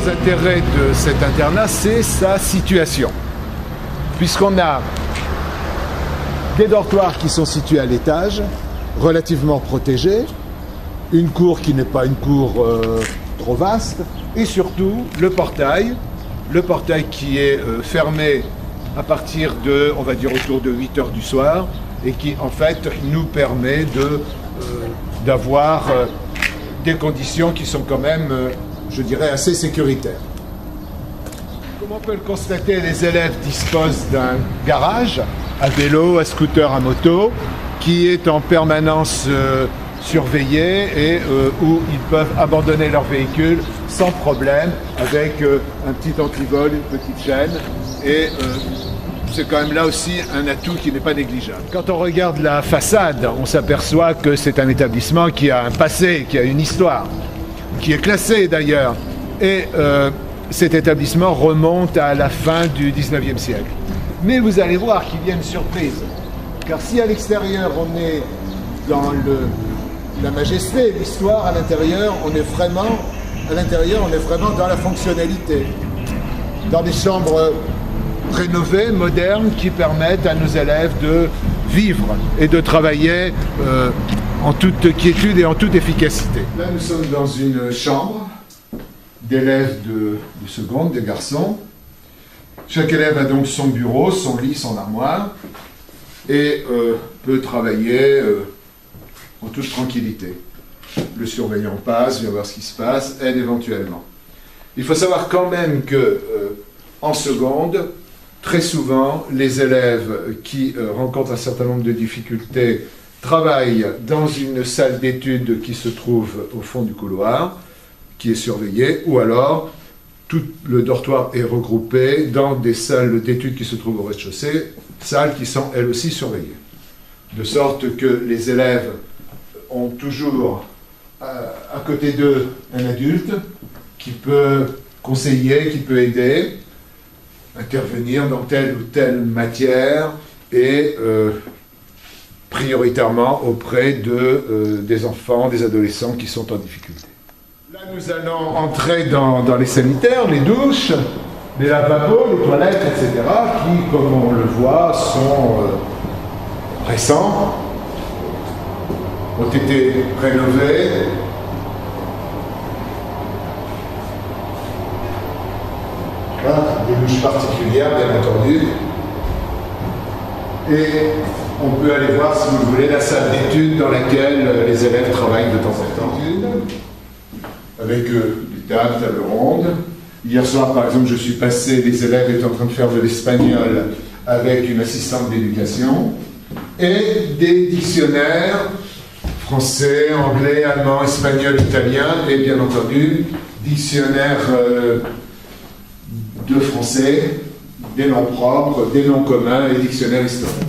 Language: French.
grands intérêts de cet internat, c'est sa situation. Puisqu'on a des dortoirs qui sont situés à l'étage, relativement protégés, une cour qui n'est pas une cour trop vaste, et surtout le portail qui est fermé à partir de, on va dire, autour de 8 heures du soir, et qui en fait nous permet d'avoir des conditions qui sont quand même, je dirais, assez sécuritaires. Comme on peut le constater, les élèves disposent d'un garage à vélo, à scooter, à moto, qui est en permanence surveillé et où ils peuvent abandonner leur véhicule sans problème, avec un petit antivol, une petite chaîne, et c'est quand même là aussi un atout qui n'est pas négligeable. Quand on regarde la façade, on s'aperçoit que c'est un établissement qui a un passé, qui a une histoire, qui est classé d'ailleurs, et cet établissement remonte à la fin du 19e siècle. Mais vous allez voir qu'il y a une surprise, car si à l'extérieur on est dans la majesté, l'histoire, à l'intérieur on est vraiment dans la fonctionnalité, dans des chambres rénovées, modernes, qui permettent à nos élèves de vivre et de travailler en toute quiétude et en toute efficacité. Là nous sommes dans une chambre d'élèves de seconde, des garçons. Chaque élève a donc son bureau, son lit, son armoire, et peut travailler en toute tranquillité. Le surveillant passe, vient voir ce qui se passe, aide éventuellement. Il faut savoir quand même que en seconde, très souvent, les élèves qui rencontrent un certain nombre de difficultés travaillent dans une salle d'études qui se trouve au fond du couloir, qui est surveillée, ou alors tout le dortoir est regroupé dans des salles d'études qui se trouvent au rez-de-chaussée, salles qui sont elles aussi surveillées. De sorte que les élèves ont toujours à côté d'eux un adulte qui peut conseiller, qui peut aider, intervenir dans telle ou telle matière et prioritairement auprès des enfants, des adolescents qui sont en difficulté. Là, nous allons entrer dans les sanitaires, les douches, les lavabos, les toilettes, etc., qui, comme on le voit, sont récents, ont été rénovés. Voilà, des douches particulières, bien entendu. Et on peut aller voir, si vous voulez, la salle d'études dans laquelle les élèves travaillent de temps en temps, avec des tables rondes. Hier soir, par exemple, je suis passé, les élèves étaient en train de faire de l'espagnol avec une assistante d'éducation, et des dictionnaires français, anglais, allemand, espagnol, italien, et bien entendu, dictionnaire de français, des noms propres, des noms communs et dictionnaire historique.